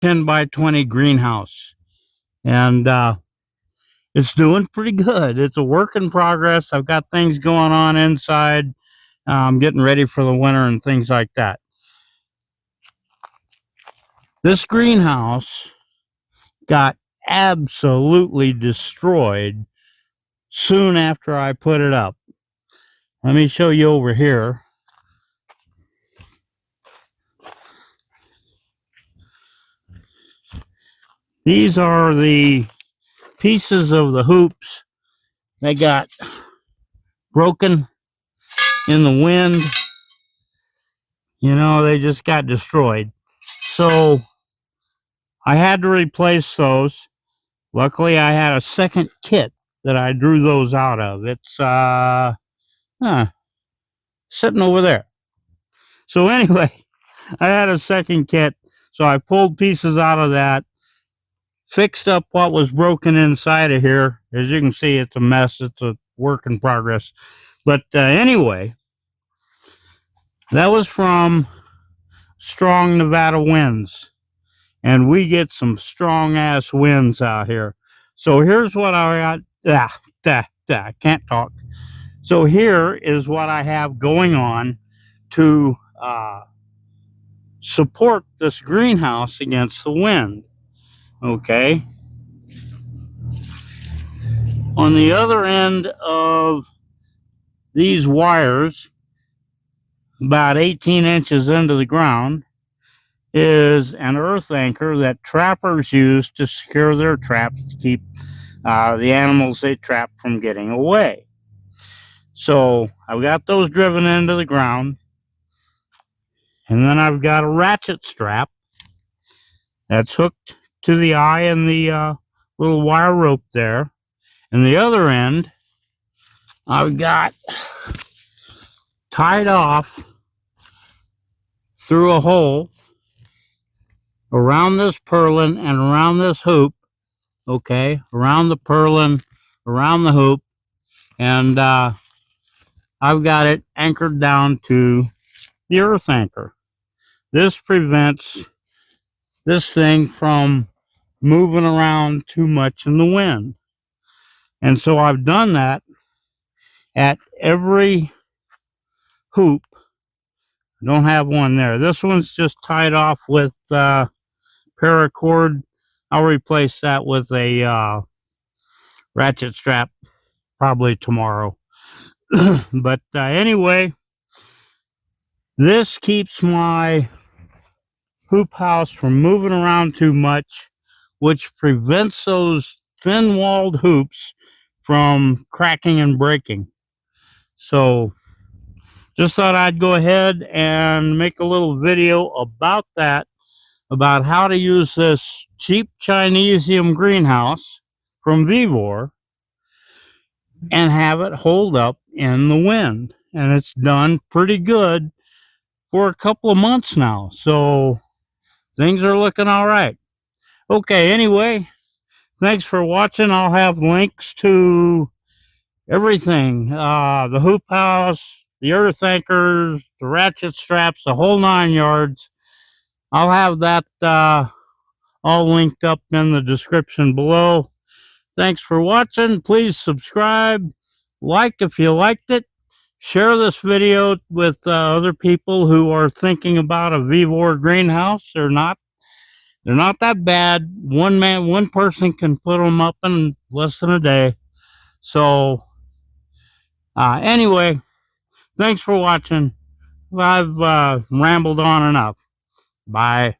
10 by 20 greenhouse, and it's doing pretty good. It's a work in progress. I've got things going on inside. I'm getting ready for the winter and things like that. This greenhouse got absolutely destroyed soon after I put it up. Let me show you over here. These are the pieces of the hoops that got broken in the wind. You know, they just got destroyed. So I had to replace those. Luckily, I had a second kit that I drew those out of. It's sitting over there. So anyway, I had a second kit, so I pulled pieces out of that, fixed up what was broken inside of here. As you can see, it's a mess. It's a work in progress. But anyway, that was from strong Nevada winds. And we get some strong ass winds out here. So here's what I got. I can't talk. So here is what I have going on to support this greenhouse against the wind. Okay. On the other end of these wires, about 18 inches into the ground, is an earth anchor that trappers use to secure their traps to keep the animals they trap from getting away. So I've got those driven into the ground, and then I've got a ratchet strap that's hooked to the eye and the little wire rope there. And the other end, I've got tied off through a hole around this purlin and around this hoop. Okay, around the purlin, around the hoop, and I've got it anchored down to the earth anchor. This prevents this thing from moving around too much in the wind. And so I've done that at every hoop. I don't have one there. This one's just tied off with paracord. I'll replace that with a ratchet strap probably tomorrow. But anyway, this keeps my hoop house from moving around too much, which prevents those thin-walled hoops from cracking and breaking. So just thought I'd go ahead and make a little video about that, about how to use this cheap Chinesium greenhouse from Vevor and have it hold up in the wind. And it's done pretty good for a couple of months now. So things are looking all right. Okay, anyway, thanks for watching. I'll have links to everything. The hoop house, the earth anchors, the ratchet straps, the whole 9 yards. I'll have that all linked up in the description below. Thanks for watching. Please subscribe, like if you liked it. Share this video with other people who are thinking about a Vevor greenhouse. They're not that bad. One person can put them up in less than a day. So anyway, thanks for watching. I've rambled on enough. Bye.